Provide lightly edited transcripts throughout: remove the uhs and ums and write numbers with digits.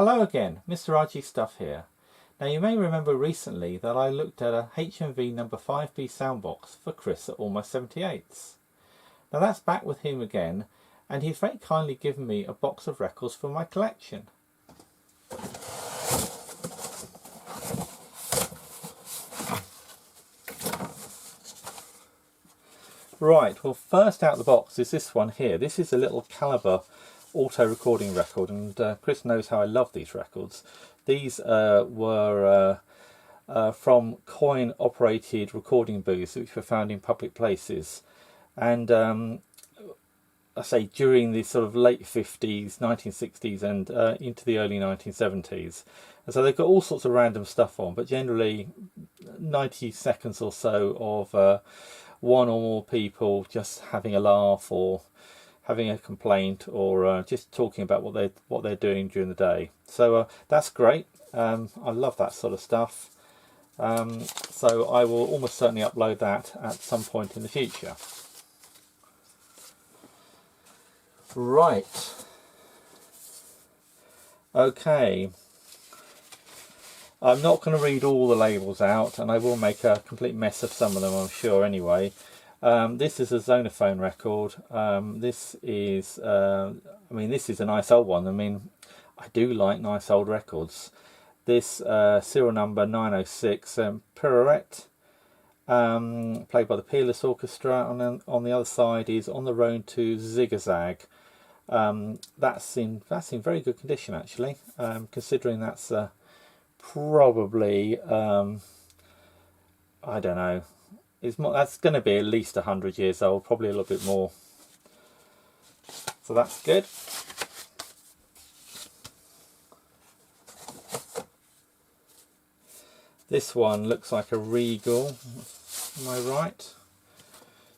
Hello again, Mr. RG Stuff here. Now you may remember recently that I looked at a HMV number 5B soundbox for Chris at Almost 78's. Now that's back with him again, and he's very kindly given me a box of records for my collection. Right, well first out of the box is this one here. This is a little caliber auto recording record, and Chris knows how I love these records. These were from coin operated recording booths which were found in public places, and I say during the sort of late 50s, 1960s and into the early 1970s. And so they've got all sorts of random stuff on, but generally 90 seconds or so of one or more people just having a laugh or having a complaint, or just talking about what they're doing during the day. So that's great. I love that sort of stuff. So I will almost certainly upload that at some point in the future. Right. Okay. I'm not going to read all the labels out, and I will make a complete mess of some of them, I'm sure, anyway. This is a Zonophone record. This is, I mean, this is a nice old one. I mean, I do like nice old records. This serial number 906, Pirouette, played by the Peerless Orchestra. And on the other side is On the Road to Zigzag. That's in very good condition, actually, considering that's probably I don't know. That's going to be at least 100 years old, probably a little bit more. So that's good. This one looks like a Regal. Am I right?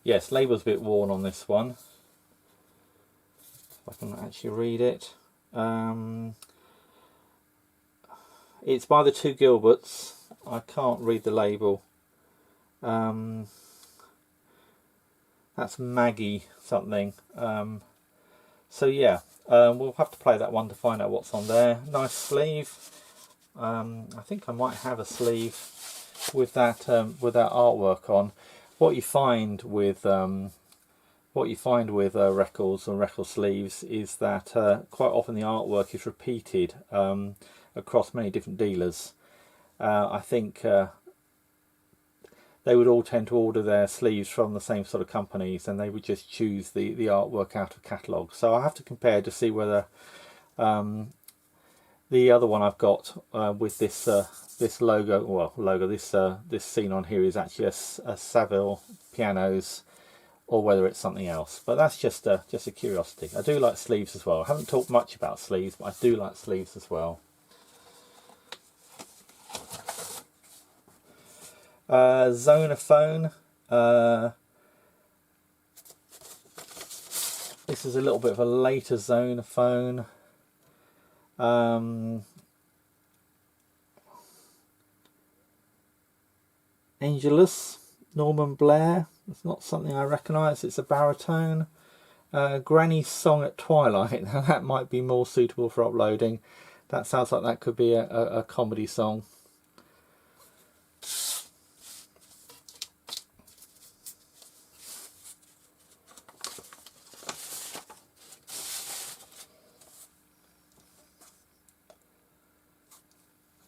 Yes, label's a bit worn on this one. If I can actually read it. It's by the two Gilberts. I can't read the label. That's Maggie something. So yeah, we'll have to play that one to find out what's on there. Nice sleeve. I think I might have a sleeve with that artwork on. What you find with records or record sleeves is that quite often the artwork is repeated across many different dealers. I think they would all tend to order their sleeves from the same sort of companies, and they would just choose the artwork out of catalogues. So I have to compare to see whether the other one I've got with this this scene on here is actually a Saville Pianos, or whether it's something else. But that's just a curiosity. I do like sleeves as well. I haven't talked much about sleeves, but I do like sleeves as well. Zonophone. This is a little bit of a later Zonophone. Angelus, Norman Blair. It's not something I recognise. It's a baritone. Granny's Song at Twilight. Now that might be more suitable for uploading. That sounds like that could be a comedy song.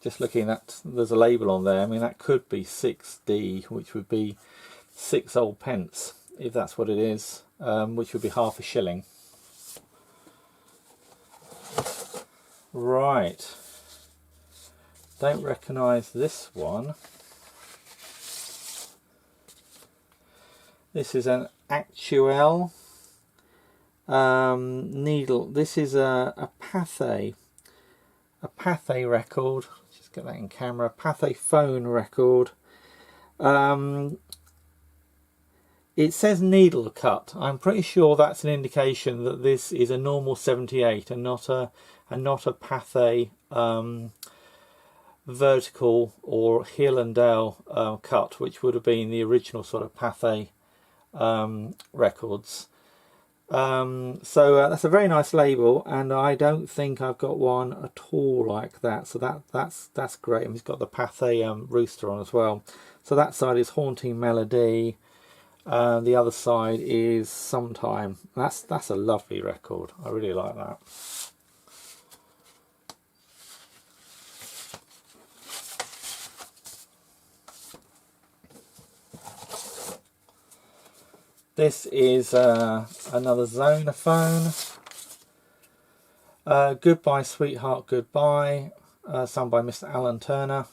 Just looking at, there's a label on there. I mean, that could be 6D, which would be 6 old pence, if that's what it is, which would be half a shilling. Right. Don't recognise this one. This is an Actuel needle. This is a Pathe record. Just get that in camera. Pathe phone record. It says needle cut. I'm pretty sure that's an indication that this is a normal 78 and not a Pathe vertical or heel and dale cut, which would have been the original sort of Pathe records. So that's a very nice label, and I don't think I've got one at all like that. So that's great. And it's got the Pathe rooster on as well. So that side is Haunting Melody. The other side is Sometime. That's a lovely record. I really like that. This is another Zonophone. Goodbye Sweetheart Goodbye, sung by Mr. Alan Turner.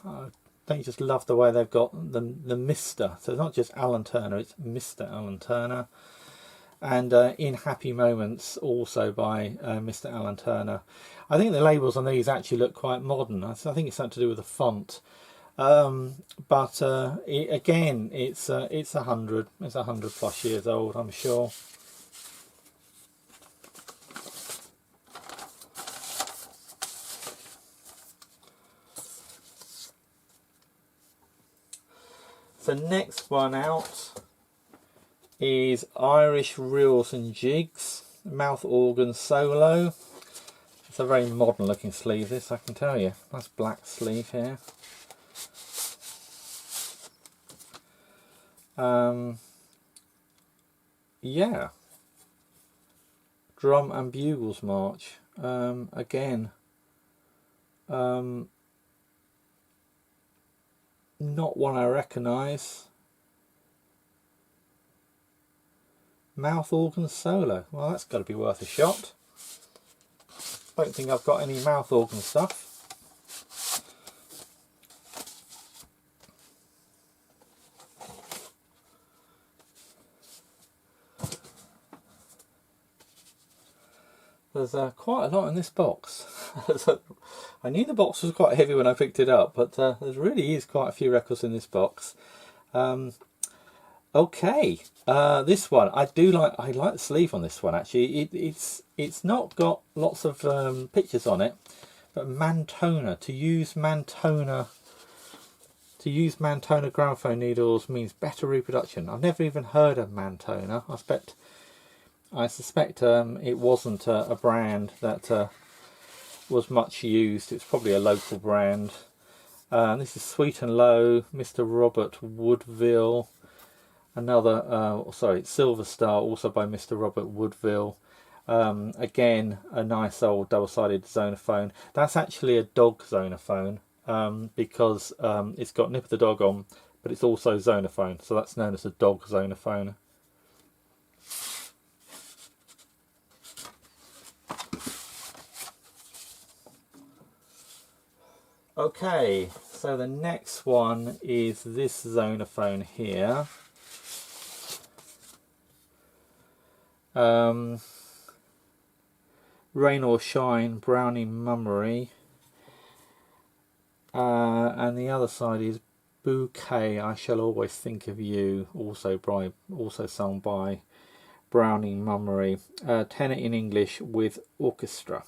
Don't you just love the way they've got the Mr. So it's not just Alan Turner, it's Mr. Alan Turner. And In Happy Moments, also by Mr. Alan Turner. I think the labels on these actually look quite modern. I think it's something to do with the font. But again, it's 100 plus years old, I'm sure. The next one out is Irish Reels and Jigs mouth organ solo. It's a very modern looking sleeve, this, I can tell you. Nice black sleeve here. Yeah, Drum and Bugles March. Again, not one I recognise. Mouth organ solo. Well, that's got to be worth a shot. Don't think I've got any mouth organ stuff. There's quite a lot in this box. I knew the box was quite heavy when I picked it up, but there really is quite a few records in this box. Okay, this one I like. I like the sleeve on this one actually. It's not got lots of pictures on it, but Mantona, to use Mantona gramophone needles means better reproduction. I've never even heard of Mantona. I suspect it wasn't a brand that was much used. It's probably a local brand. This is Sweet and Low, Mr. Robert Woodville. Another, Silver Star, also by Mr. Robert Woodville. Again, a nice old double-sided Zonophone. That's actually a dog Zonophone because it's got Nip of the Dog on, but it's also Zonophone, so that's known as a dog Zonophone. Okay, so the next one is this Zonophone here. Rain or Shine, Browning Mummery. And the other side is Bouquet, I Shall Always Think of You, also sung by Browning Mummery. Tenor in English with orchestra.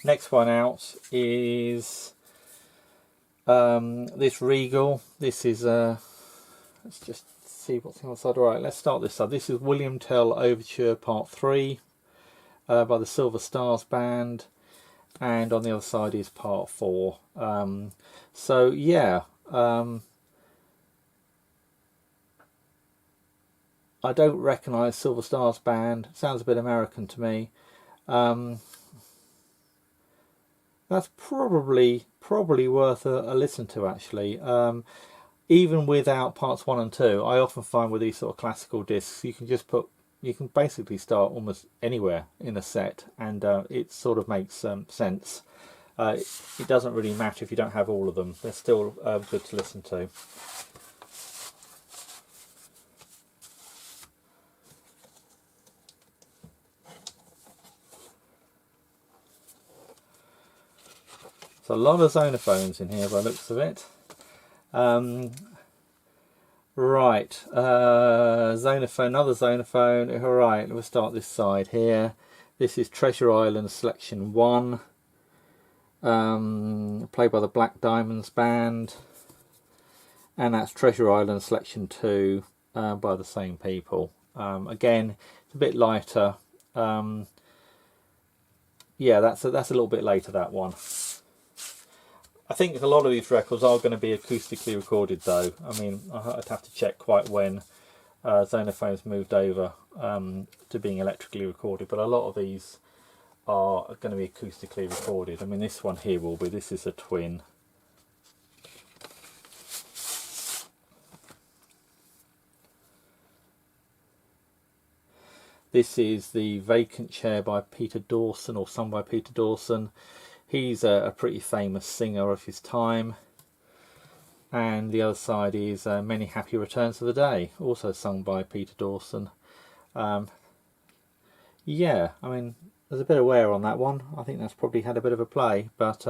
Next one out is this Regal. This is let's just see what's on the side. Right, let's start this side. This is William Tell Overture Part 3 by the Silver Stars Band, and on the other side is Part 4. So yeah, I don't recognise Silver Stars Band. Sounds a bit American to me. That's probably worth a listen to actually. Even without parts 1 and 2, I often find with these sort of classical discs, you can basically start almost anywhere in a set, and it sort of makes sense. It doesn't really matter if you don't have all of them; they're still good to listen to. So a lot of Zonophones in here by the looks of it. Right, Zonophone, another Zonophone. Alright, we'll start this side here. This is Treasure Island Selection 1. played by the Black Diamonds Band, and that's Treasure Island Selection 2 by the same people. Again, it's a bit lighter. Yeah, that's a little bit later, that one. I think a lot of these records are going to be acoustically recorded though. I mean, I'd have to check quite when Zonophone's moved over to being electrically recorded, but a lot of these are going to be acoustically recorded. I mean, this one here will be. This is a twin. This is the Vacant Chair by Peter Dawson, or sung by Peter Dawson. He's a pretty famous singer of his time. And the other side is Many Happy Returns of the Day, also sung by Peter Dawson. Yeah, I mean, there's a bit of wear on that one. I think that's probably had a bit of a play, but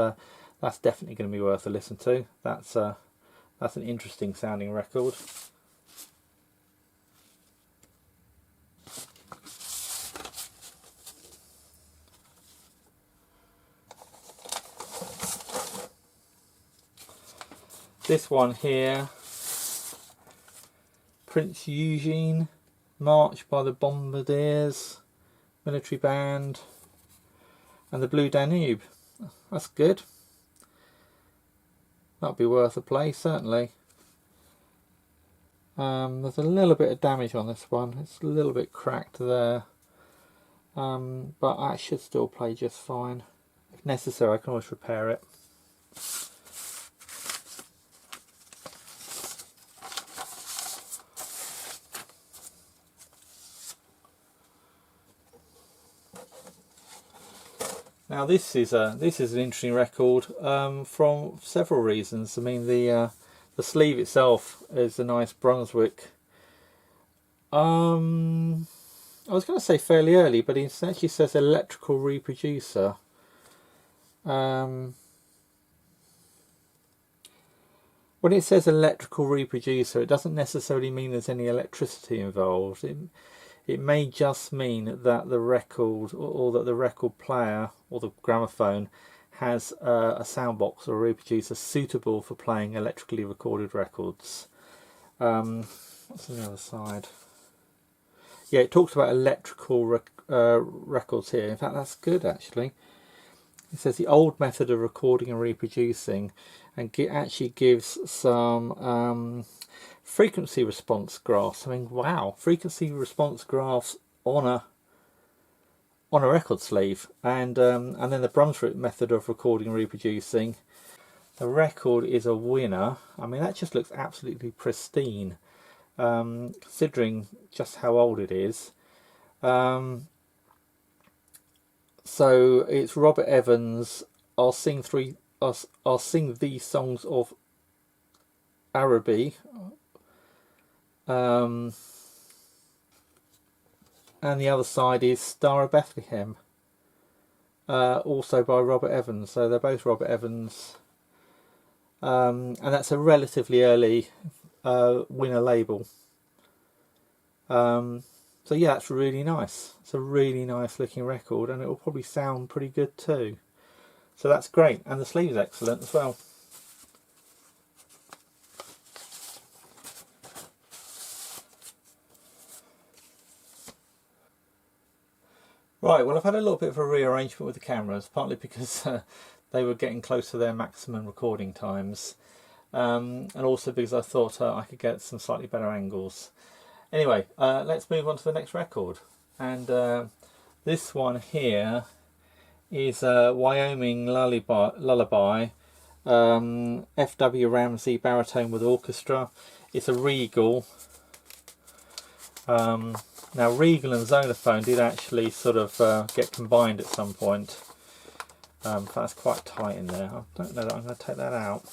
that's definitely going to be worth a listen to. That's an interesting sounding record. This one here, Prince Eugene, March by the Bombardiers, Military Band, and the Blue Danube. That's good. That'll be worth a play, certainly. There's a little bit of damage on this one. It's a little bit cracked there. But I should still play just fine. If necessary, I can always repair it. Now this is an interesting record from several reasons. I mean, the sleeve itself is a nice Brunswick. I was going to say fairly early, but it actually says electrical reproducer. When it says electrical reproducer, it doesn't necessarily mean there's any electricity involved. It may just mean that the record, or that the record player or the gramophone has a soundbox or a reproducer suitable for playing electrically recorded records. What's on the other side? Yeah, it talks about electrical records here. In fact, that's good actually. It says the old method of recording and reproducing, and actually gives some frequency response graphs. I mean, wow, frequency response graphs on a record sleeve, and then the Brunswick method of recording and reproducing. The record is a winner. I mean, that just looks absolutely pristine, considering just how old it is. So it's Robert Evans. I'll sing these songs of Araby. And the other side is Star of Bethlehem, also by Robert Evans. So they're both Robert Evans, and that's a relatively early winner label. So yeah, it's really nice. It's a really nice looking record, and it will probably sound pretty good too. So that's great, and the sleeve's excellent as well. Right, well, I've had a little bit of a rearrangement with the cameras, partly because they were getting close to their maximum recording times, and also because I thought I could get some slightly better angles. Anyway, let's move on to the next record, and this one here is Wyoming Lullaby, F.W. Ramsey baritone with orchestra. It's a regal. Now, regal and Zonophone did actually sort of get combined at some point. That's quite tight in there. I don't know that I'm going to take that out.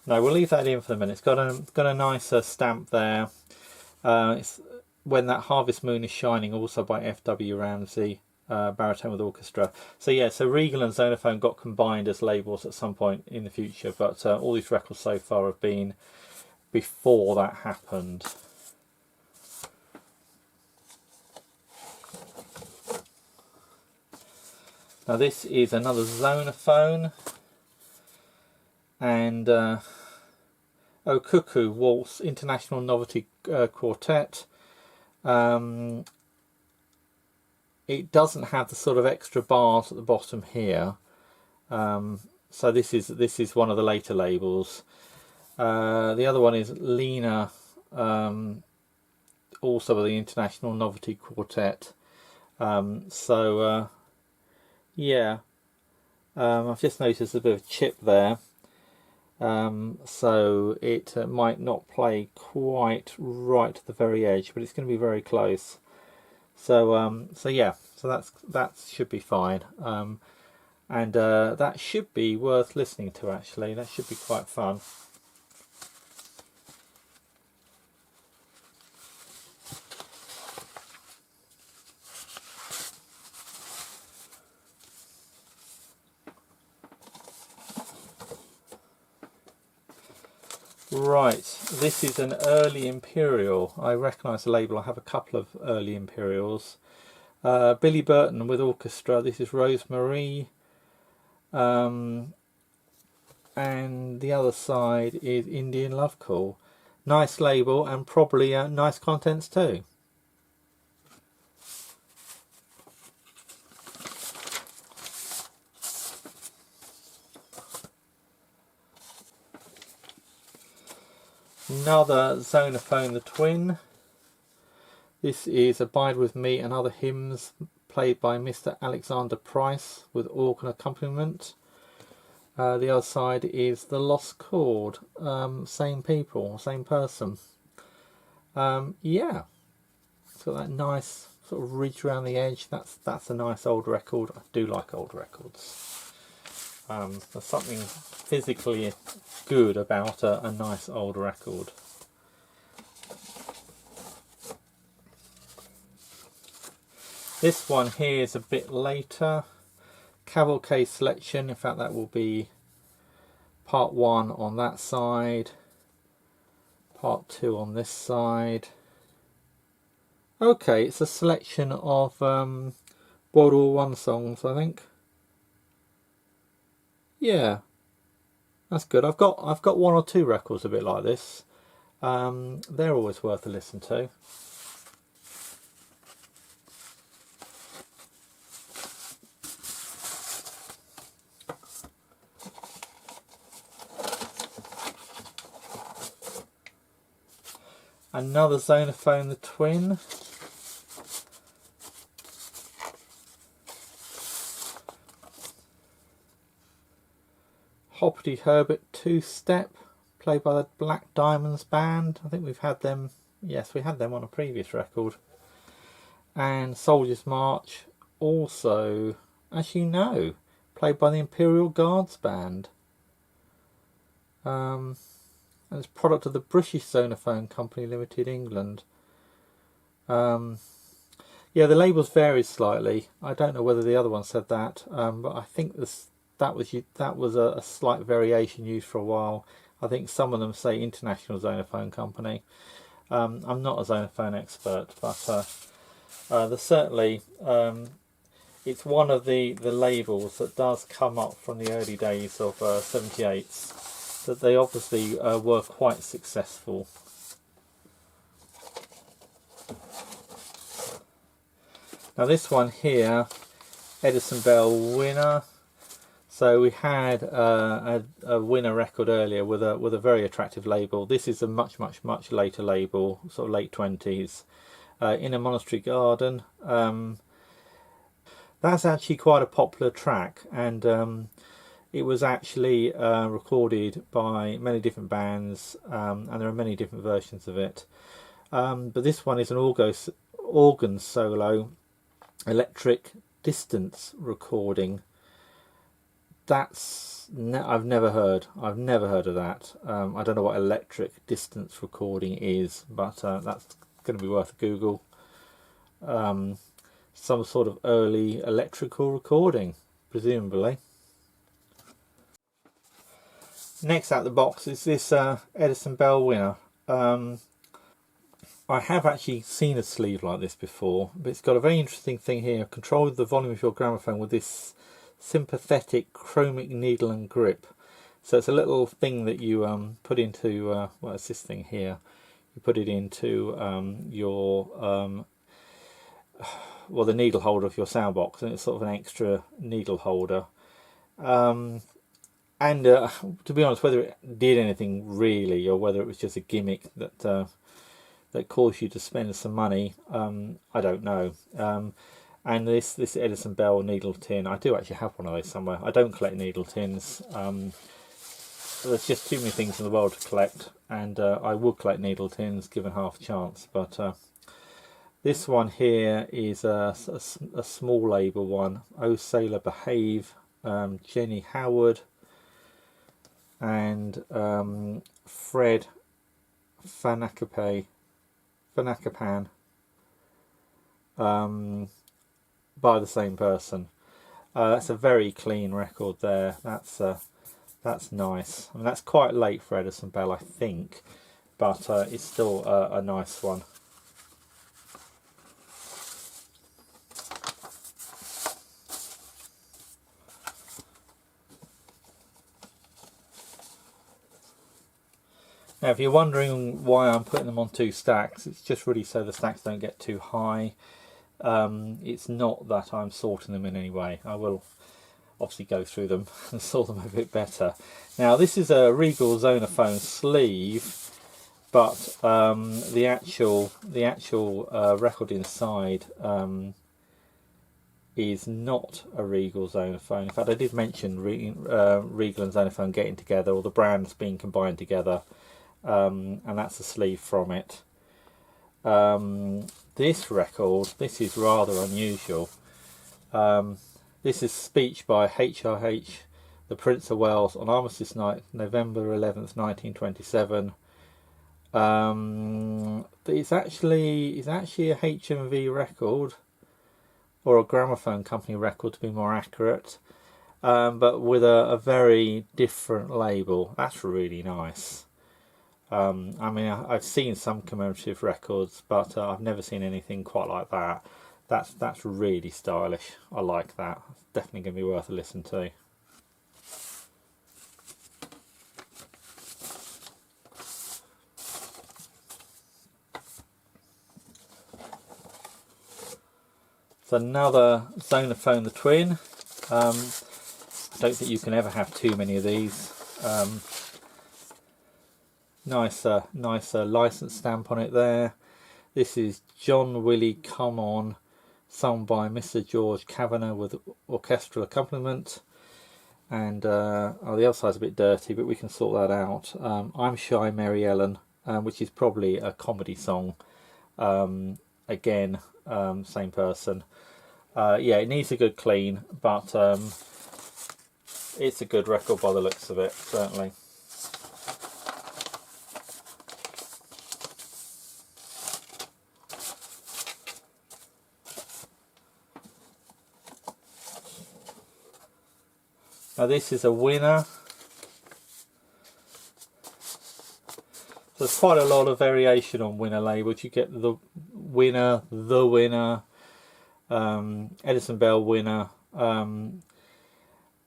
No, we'll leave that in for the minute. It's got a nicer stamp there. It's When That Harvest Moon Is Shining, also by F.W. Ramsey. Baritone with orchestra. So yeah, so Regal and Zonophone got combined as labels at some point in the future, but all these records so far have been before that happened. Now this is another Zonophone, and Oh Cuckoo Waltz International Novelty Quartet. It doesn't have the sort of extra bars at the bottom here, so this is one of the later labels. The other one is Lena, also of the International Novelty Quartet. Yeah, I've just noticed a bit of chip there, so it might not play quite right to the very edge, but it's going to be very close. So yeah, so that should be fine, and that should be worth listening to. Actually, that should be quite fun. Right, this is an early imperial. I recognise the label. I have a couple of early imperials. Billy Burton with orchestra. This is Rosemary, and the other side is Indian Love Call. Nice label, and probably nice contents too. Another Zonophone the Twin. This is Abide With Me and Other Hymns, played by Mr. Alexander Price with organ accompaniment. The other side is The Lost Chord. Same people, same person. Yeah, it's got that nice sort of ridge around the edge. That's a nice old record. I do like old records. There's something physically good about a nice old record. This one here is a bit later. Cavalcade selection. In fact, that will be part 1 on that side, part 2 on this side. Okay, it's a selection of World War I songs, I think. Yeah, that's good. I've got 1 or 2 records a bit like this. They're always worth a listen to. Another Zonophone the Twin. Hoppity Herbert 2-step, played by the Black Diamonds Band. I think we've had them, yes, we had them on a previous record. And Soldier's March, also, actually no, played by the Imperial Guards Band. And it's a product of the British Zonophone Company Limited, England. Yeah, the labels varied slightly. I don't know whether the other one said that, but I think that was a slight variation used for a while. I think some of them say International Zonophone Company. I'm not a Zonophone expert, but there's certainly it's one of the labels that does come up from the early days of 78's. That they obviously were quite successful. Now this one here, Edison Bell winner. So we had a winner record earlier with a very attractive label. This is a much later label, sort of late 20s, In a Monastery Garden. That's actually quite a popular track, and it was actually recorded by many different bands, and there are many different versions of it. But this one is an organ solo, electric distance recording. I've never heard of that. I don't know what electric distance recording is, but that's going to be worth a Google. Some sort of early electrical recording, presumably. Next out the box is this Edison Bell winner. I I have actually seen a sleeve like this before, but it's got a very interesting thing here. Control the volume of your gramophone with this sympathetic chromic needle and grip. So it's a little thing that you put into, well, it's this thing here. You put it into your, well, the needle holder of your sound box, and it's sort of an extra needle holder. And to be honest, whether it did anything really, or whether it was just a gimmick that that caused you to spend some money, I don't know. And this Edison Bell needle tin, I do actually have one of those somewhere. I don't collect needle tins. There's just too many things in the world to collect, and I would collect needle tins given half a chance. But this one here is a small label one. Oh Sailor Behave, Jenny Howard, and Fred Fanakapan, by the same person. That's a very clean record there. That's nice. I mean, that's quite late for Edison Bell, I think, but it's still a nice one. Now, if you're wondering why I'm putting them on two stacks, it's just really so the stacks don't get too high. It's not that I'm sorting them in any way. I will obviously go through them and sort them a bit better. Now, this is a Regal Zonophone sleeve, but the actual record inside is not a Regal Zonophone. In fact, I did mention Regal and Zonophone getting together, or the brands being combined together. And that's a sleeve from it. This record, this is rather unusual. This is Speech by HRH, the Prince of Wales, on Armistice Night, November 11th, 1927. It's actually a HMV record, or a gramophone company record to be more accurate, but with a very different label. That's really nice. I mean, I've seen some commemorative records, but I've never seen anything quite like that. That's really stylish. I like that. It's definitely going to be worth a listen to. It's another Zonophone the Twin. I don't think you can ever have too many of these. Nice license stamp on it there. This is John Willie Come On, sung by Mr. George Kavanagh with orchestral accompaniment. And the other side's a bit dirty, but we can sort that out. I'm Shy Mary Ellen, which is probably a comedy song. Again, same person. Yeah, it needs a good clean, but it's a good record by the looks of it, certainly. Now this is a winner. So there's quite a lot of variation on winner labels. You get the winner, Edison Bell winner, and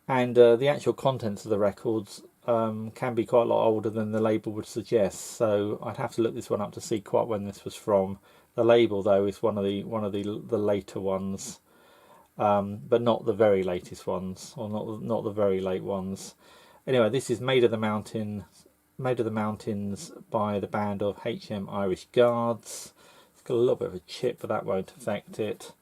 the actual contents of the records can be quite a lot older than the label would suggest. So I'd have to look this one up to see quite when this was from. The label though is one of the later ones. But not the very latest ones, or not the very late ones. Anyway, this is Made of the Mountains by the band of HM Irish Guards. It's got a little bit of a chip, but that won't affect it.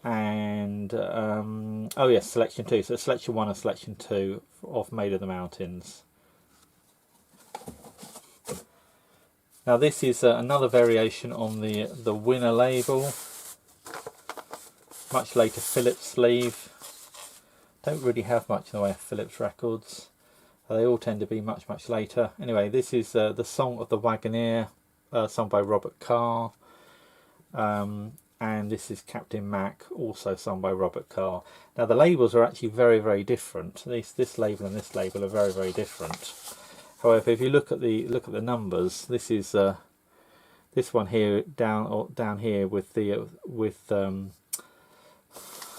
And oh yes, selection 2. So selection 1 and selection 2 of Made of the Mountains. Now this is another variation on the winner label. Much later Philips sleeve. Don't really have much in the way of Philips records. They all tend to be much later. Anyway, this is the Song of the Wagoneer, sung by Robert Carr. And this is Captain Mac, also sung by Robert Carr. Now the labels are actually very different. This label and this label are very different. However, if you look at the numbers, this is This one here down here with the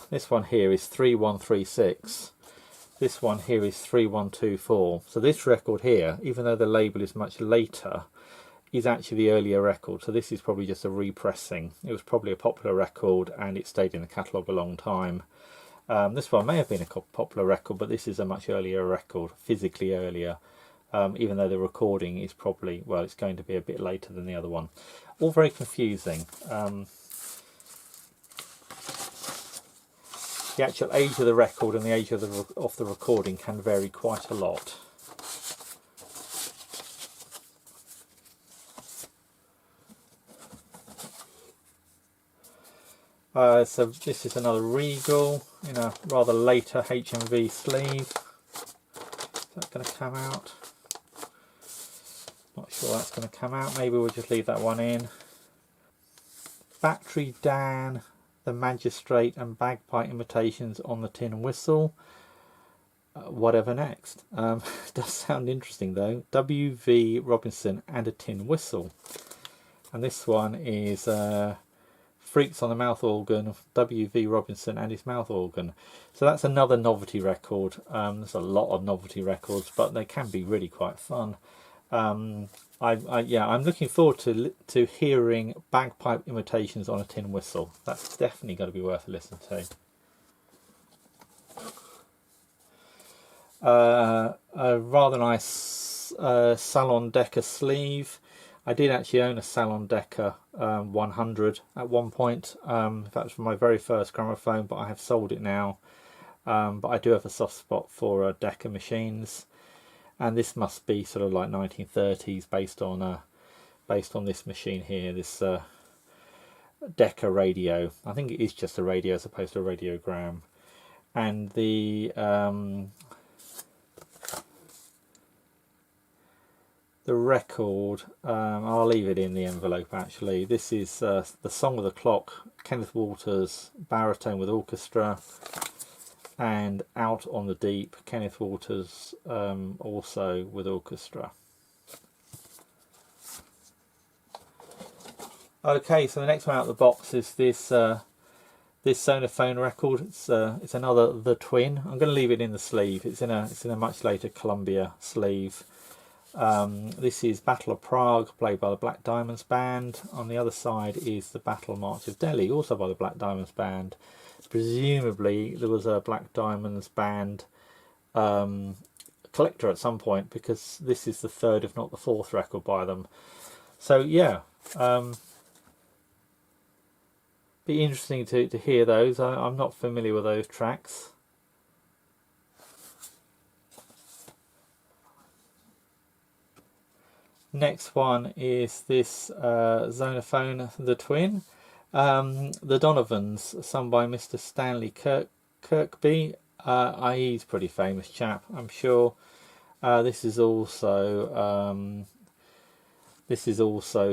this one here is 3136. This one here is 3124. So this record here, even though the label is much later, is actually the earlier record. So this is probably just a repressing. It was probably a popular record and it stayed in the catalogue a long time. This one may have been a popular record, but this is a much earlier record, physically earlier, even though the recording is probably, well, it's going to be a bit later than the other one. All very confusing. The actual age of the record and the age of the recording can vary quite a lot. So this is another Regal in a rather later HMV sleeve. Is that going to come out? Not sure that's going to come out. Maybe we'll just leave that one in. Battery Dan, the Magistrate and Bagpipe imitations on the tin whistle. Whatever next. Does sound interesting though. W.V. Robinson and a tin whistle. And this one is Freaks on the Mouth Organ, W.V. Robinson and his mouth organ. So that's another novelty record. There's a lot of novelty records, but they can be really quite fun. I'm looking forward to hearing bagpipe imitations on a tin whistle. That's definitely going to be worth a listen to. A rather nice Salon Decker sleeve. I did actually own a Salon Decker 100 at one point. In fact, it was my very first gramophone, but I have sold it now. But I do have a soft spot for Decker machines, and this must be sort of like 1930s, based on this machine here, this Decker radio. I think it is just a radio as opposed to a radiogram, and the record, I'll leave it in the envelope actually. This is The Song of the Clock, Kenneth Walters, baritone with orchestra, and Out on the Deep, Kenneth Walters, also with orchestra. Okay, so the next one out of the box is this Zonophone record. It's another The Twin. I'm going to leave it in the sleeve. It's in a much later Columbia sleeve. This is Battle of Prague, played by the Black Diamonds Band. On the other side is the Battle March of Delhi, also by the Black Diamonds Band. Presumably there was a Black Diamonds Band collector at some point, because this is the third, if not the fourth, record by them. So yeah, be interesting to hear those. I'm not familiar with those tracks. Next one is this Zonophone, The Twin. The Donovans, sung by Mr. Stanley Kirkby. He's a pretty famous chap, I'm sure. This is also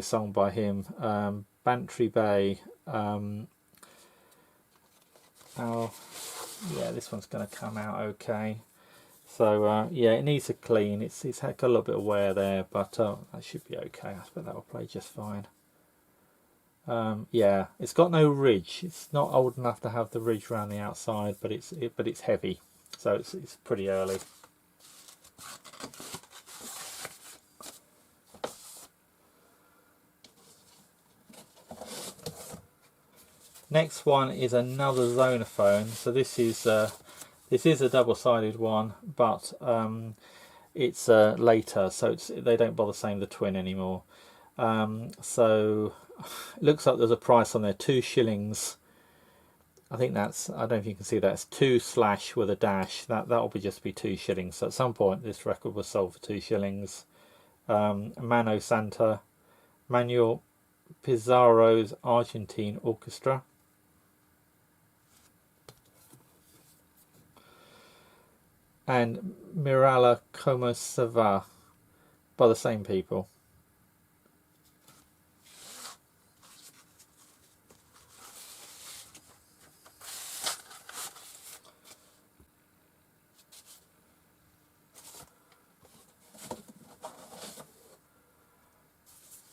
sung by him. Bantry Bay. Yeah, this one's going to come out okay. So yeah, it needs a clean. It's got a little bit of wear there, but that should be okay. I expect that will play just fine. Yeah, it's got no ridge. It's not old enough to have the ridge around the outside, but it's heavy, so it's pretty early. Next one is another Zonophone. So this is a double-sided one, but it's later, so they don't bother saying The Twin anymore. So it looks like there's a price on there, 2 shillings. I think that's, I don't know if you can see that, it's 2/ with a dash. That'll just be 2 shillings. So at some point this record was sold for 2 shillings. Mano Santa, Manuel Pizarro's Argentine Orchestra. And Mirala Como Se Va, by the same people.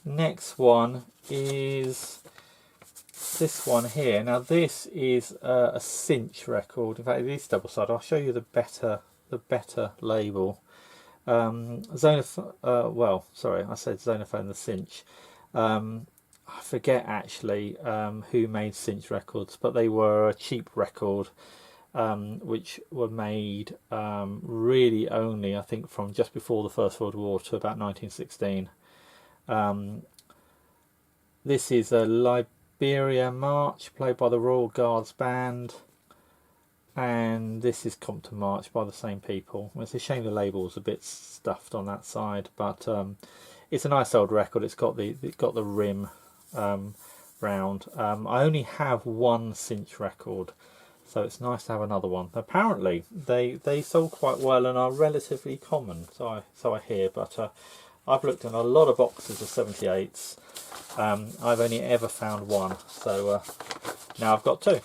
Next one is this one here. Now this is a cinch record. In fact, it is double-sided. I'll show you the better label. Well, sorry, I said Zonophone the cinch. I forget actually who made cinch records, but they were a cheap record, which were made really only, I think, from just before the First World War to about 1916. This is a Liberia March played by the Royal Guards Band, and this is Compton March by the same people. It's a shame the label's a bit stuffed on that side, but it's a nice old record. It's got the rim round. I only have one cinch record, so it's nice to have another one. Apparently they sold quite well and are relatively common, so I hear, but I've looked in a lot of boxes of 78's. I've only ever found one, so now I've got two.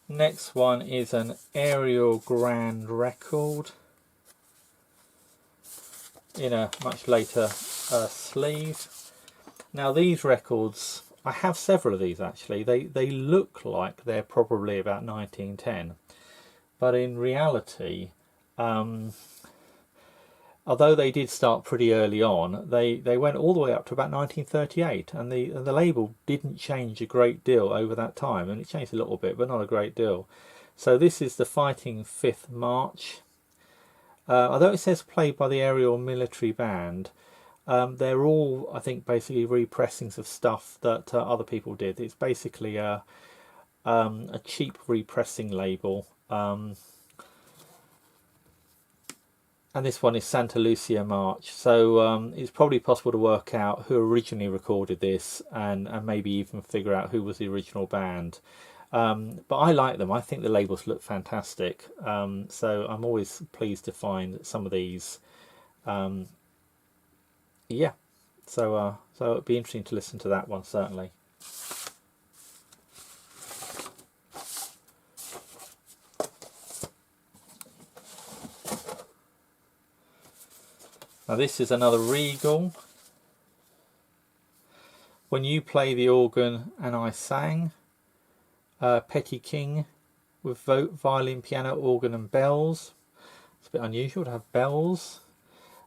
Next one is an Aerial Grand record in a much later sleeve. Now these records, I have several of these actually. They look like they're probably about 1910, but in reality, although they did start pretty early on, they went all the way up to about 1938, and the label didn't change a great deal over that time, and it changed a little bit, but not a great deal. So this is the Fighting 5th March. Although it says played by the Aerial Military Band, they're all, I think, basically repressings of stuff that other people did. It's basically a cheap repressing label. And this one is Santa Lucia March, so it's probably possible to work out who originally recorded this and maybe even figure out who was the original band. But I like them. I think the labels look fantastic, so I'm always pleased to find some of these. Yeah, so it'd be interesting to listen to that one, certainly. Now this is another Regal. When You Play the Organ and I Sang. Petty King with violin, piano, organ and bells. It's a bit unusual to have bells.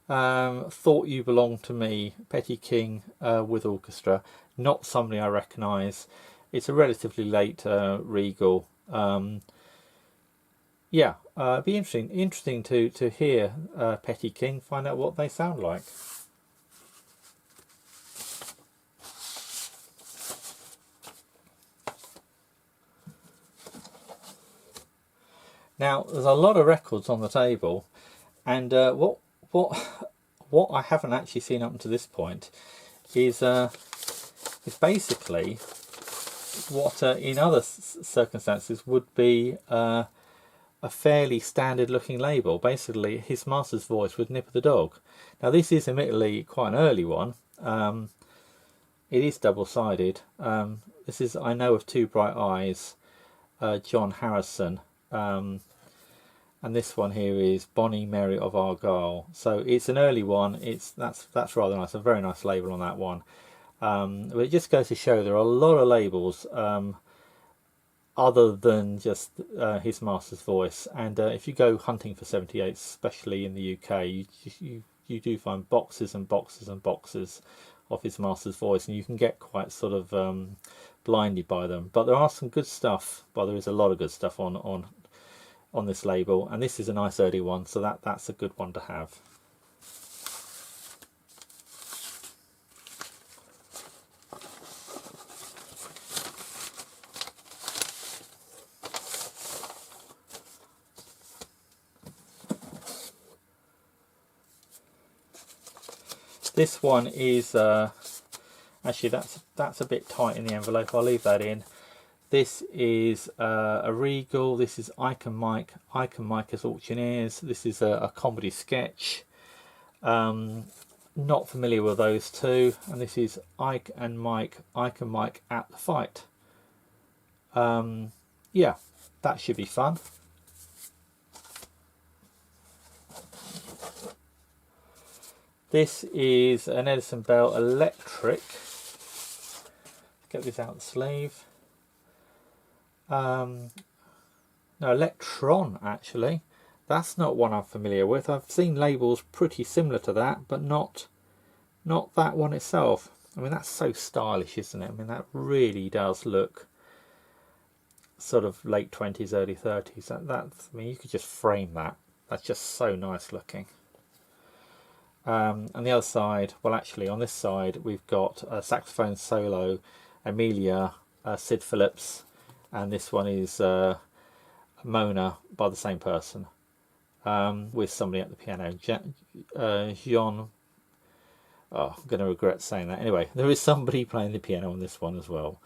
Thought You Belong to Me, Petty King with orchestra. Not somebody I recognise. It's a relatively late Regal. Yeah, it'd be interesting to hear Petty King, find out what they sound like. Now, there's a lot of records on the table, and what I haven't actually seen up to this point is basically what in other circumstances would be a fairly standard looking label. Basically His Master's Voice with Nip of the Dog. Now this is admittedly quite an early one. It is double-sided. This is I Know of Two Bright Eyes, John Harrison, and this one here is Bonnie Mary of Argyll. So it's an early one. That's rather nice. A very nice label on that one. But it just goes to show there are a lot of labels other than just His Master's Voice. And if you go hunting for 78, especially in the UK, you do find boxes and boxes and boxes of His Master's Voice, and you can get quite sort of blinded by them. But there are some good stuff. Well, there is a lot of good stuff on this label, and this is a nice early one, so that's a good one to have. This one is actually that's a bit tight in the envelope. I'll leave that in. This is a Regal. This is Ike and Mike. Ike and Mike as Auctioneers. This is a comedy sketch. Not familiar with those two. And this is Ike and Mike. Ike and Mike at the Fight. Yeah, that should be fun. This is an Edison Bell electric. Get this out of the sleeve. No, Electron actually. That's not one I'm familiar with. I've seen labels pretty similar to that, but not that one itself. I mean, that's so stylish, isn't it? I mean, that really does look sort of late 20s, early 30s. I mean, you could just frame that. That's just so nice looking. And the other side, well, actually, on this side, we've got a saxophone solo, Amelia, Sid Phillips, and this one is Mona by the same person, with somebody at the piano, Jean. Oh, I'm going to regret saying that. Anyway, there is somebody playing the piano on this one as well.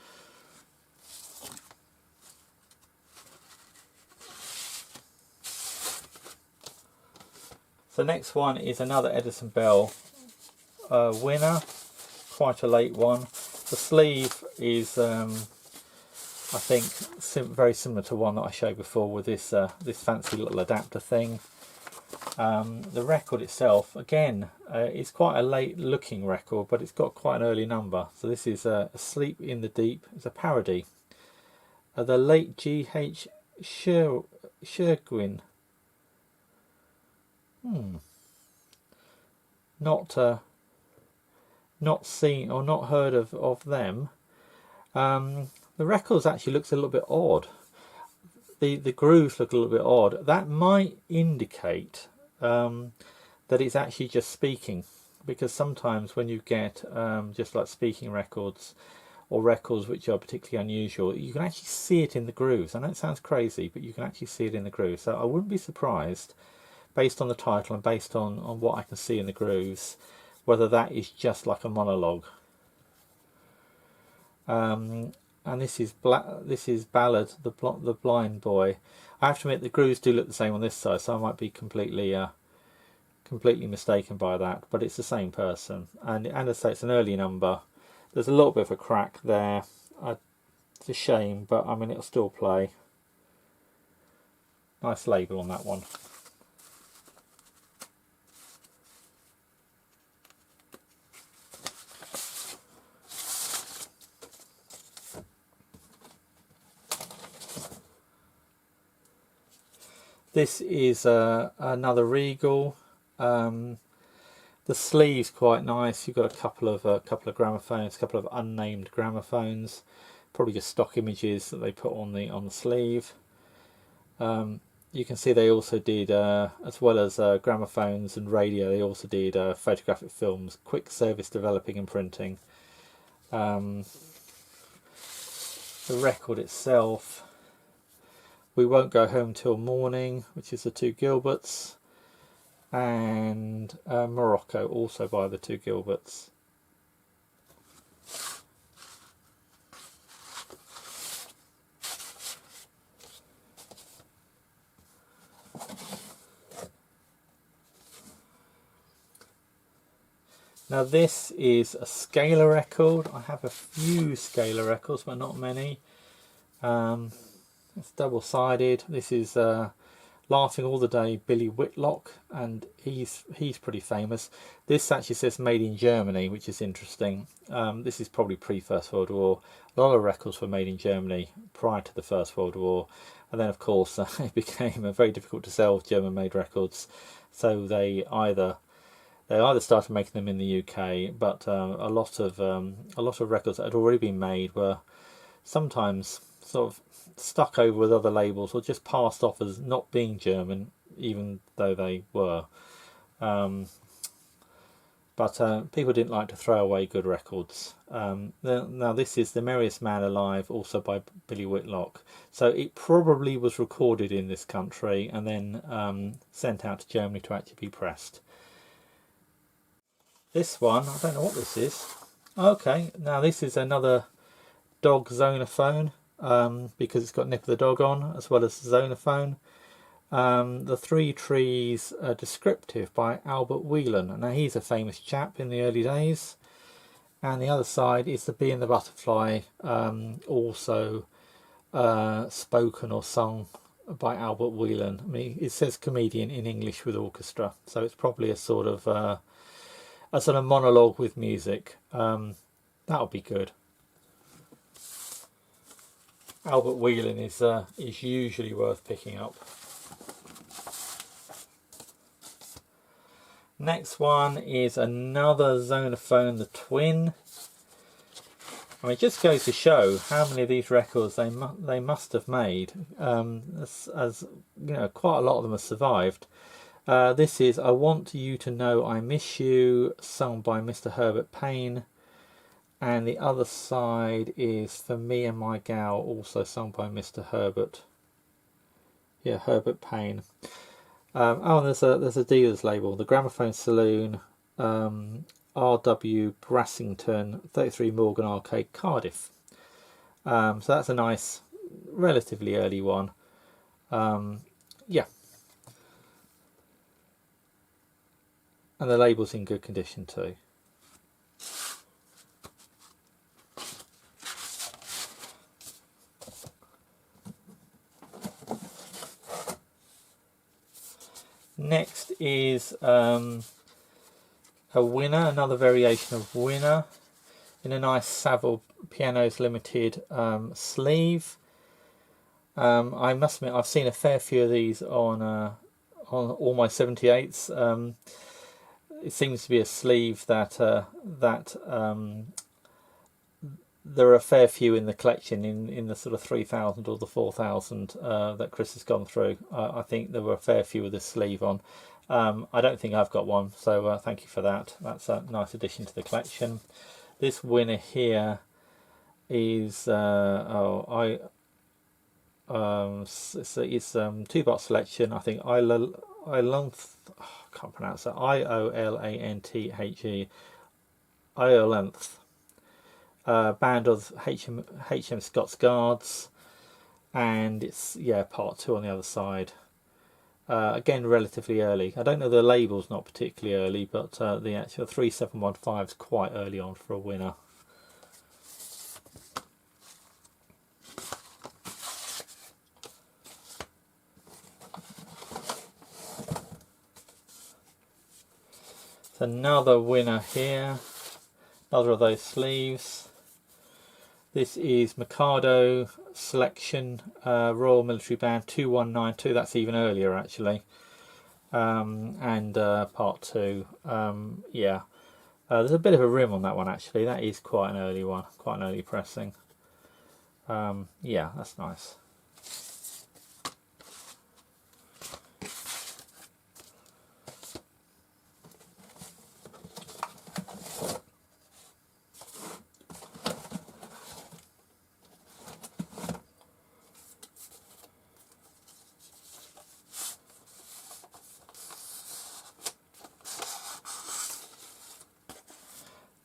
The next one is another Edison Bell winner, quite a late one. The sleeve is, I think, very similar to one that I showed before with this this fancy little adapter thing. The record itself, again, is quite a late looking record, but it's got quite an early number. So this is Asleep in the Deep. It's a parody. The late G.H. Sherwin. Not seen or not heard of them. The records actually looks a little bit odd. The grooves look a little bit odd. That might indicate that it's actually just speaking, because sometimes when you get just like speaking records or records which are particularly unusual, you can actually see it in the grooves. I know it sounds crazy, but you can actually see it in the grooves. So I wouldn't be surprised, based on the title and based on what I can see in the grooves, whether that is just like a monologue. And this is Ballad, the Blind Boy. I have to admit the grooves do look the same on this side, so I might be completely mistaken by that, but it's the same person. And as I say, it's an early number. There's a little bit of a crack there. It's a shame, but I mean, it'll still play. Nice label on that one. This is another Regal. The sleeve's quite nice. You've got a couple of gramophones, a couple of unnamed gramophones, probably just stock images that they put on the sleeve. You can see they also did, as well as gramophones and radio, they also did photographic films, quick service developing and printing. The record itself, We Won't Go Home Till Morning, which is the two Gilberts, and Morocco, also by the two Gilberts. Now this is a scalar record. I have a few scalar records, but not many. It's double-sided. This is Laughing All the Day, Billy Whitlock, and he's pretty famous. This actually says made in Germany, which is interesting. This is probably pre-First World War. A lot of records were made in Germany prior to the First World War, and then of course it became very difficult to sell German-made records, so they either started making them in the UK, but a lot of records that had already been made were sometimes sort of stuck over with other labels or just passed off as not being German, even though they were. But people didn't like to throw away good records. Now this is The Merriest Man Alive, also by Billy Whitlock. So it probably was recorded in this country and then sent out to Germany to actually be pressed. This one, I don't know what this is. Okay, now this is another dog Zonophone, because it's got Nip of the Dog on, as well as the Zonophone. The Three Trees Descriptive by Albert Whelan. Now he's a famous chap in the early days. And the other side is The Bee and the Butterfly, also spoken or sung by Albert Whelan. I mean, it says comedian in English with orchestra, so it's probably a sort of a sort of monologue with music. That'll be good. Albert Whelan is usually worth picking up. Next one is another Zonophone, the Twin. I mean, it just goes to show how many of these records they must have made. As you know, quite a lot of them have survived. This is "I Want You to Know I Miss You," sung by Mr. Herbert Payne, and the other side is "For Me and My Gal," also sung by Mr. Herbert. Yeah, Herbert Payne. Oh, and there's a dealer's label, the Gramophone Saloon, R.W. Brassington, 33 Morgan Arcade, Cardiff. So that's a nice, relatively early one. Yeah. And the label's in good condition too. Next is a Winner, another variation of Winner, in a nice Savile Pianos Limited sleeve. I must admit, I've seen a fair few of these on all my 78's. It seems to be a sleeve that there are a fair few in the collection, in the sort of 3,000 or the 4,000 that Chris has gone through. I think there were a fair few with this sleeve on. I don't think I've got one, so thank you for that. That's a nice addition to the collection. This Winner here is it's 2-box selection. I think I can't pronounce that. IOLANTHE. Iolanthe. Band of HM Scots Guards, and it's part 2 on the other side. Again, relatively early. I don't know, the label's not particularly early, but the actual 3715 is quite early on for a Winner. It's another Winner here, another of those sleeves. This is Mikado Selection, Royal Military Band 2192. That's even earlier actually. And part 2. There's a bit of a rim on that one actually. That is quite an early one, quite an early pressing. Yeah, that's nice.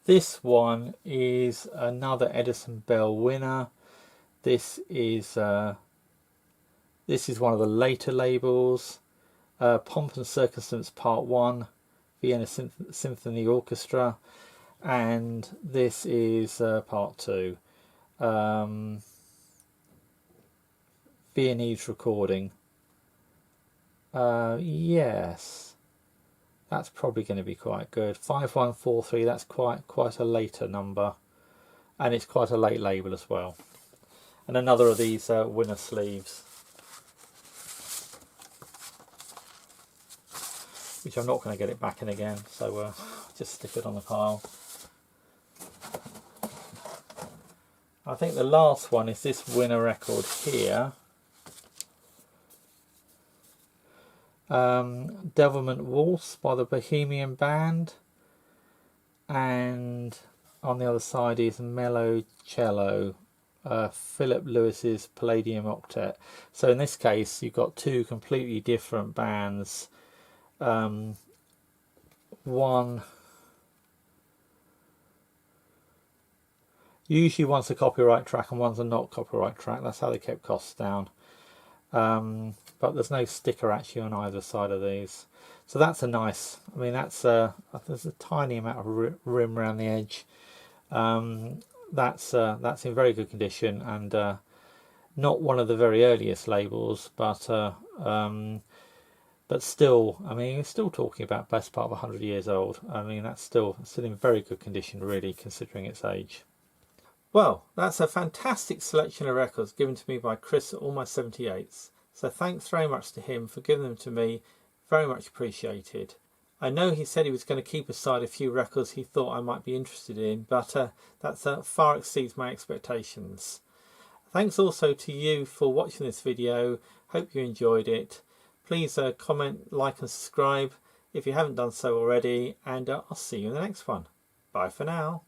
This one is another Edison Bell Winner. This is one of the later labels. Pomp and Circumstance Part 1, Vienna Symphony Orchestra, and this is Part 2, Viennese recording. Yes. That's probably going to be quite good. 5143, that's quite a later number. And it's quite a late label as well. And another of these Winner sleeves, which I'm not going to get it back in again, so just stick it on the pile. I think the last one is this Winner record here. Devilment Waltz by the Bohemian Band, and on the other side is Mellow Cello, Philip Lewis's Palladium Octet. So in this case you've got two completely different bands. Usually one's a copyright track and one's a not copyright track. That's how they kept costs down. But there's no sticker actually on either side of these, so that's a nice. I mean, that's there's a tiny amount of rim around the edge. That's in very good condition, and not one of the very earliest labels, but But still, I mean, we're still talking about best part of 100 years old. I mean, that's still in very good condition, really, considering its age. Well, that's a fantastic selection of records given to me by Chris at All My 78's. So thanks very much to him for giving them to me. Very much appreciated. I know he said he was going to keep aside a few records he thought I might be interested in, but that far exceeds my expectations. Thanks also to you for watching this video. Hope you enjoyed it. Please comment, like and subscribe if you haven't done so already, and I'll see you in the next one. Bye for now.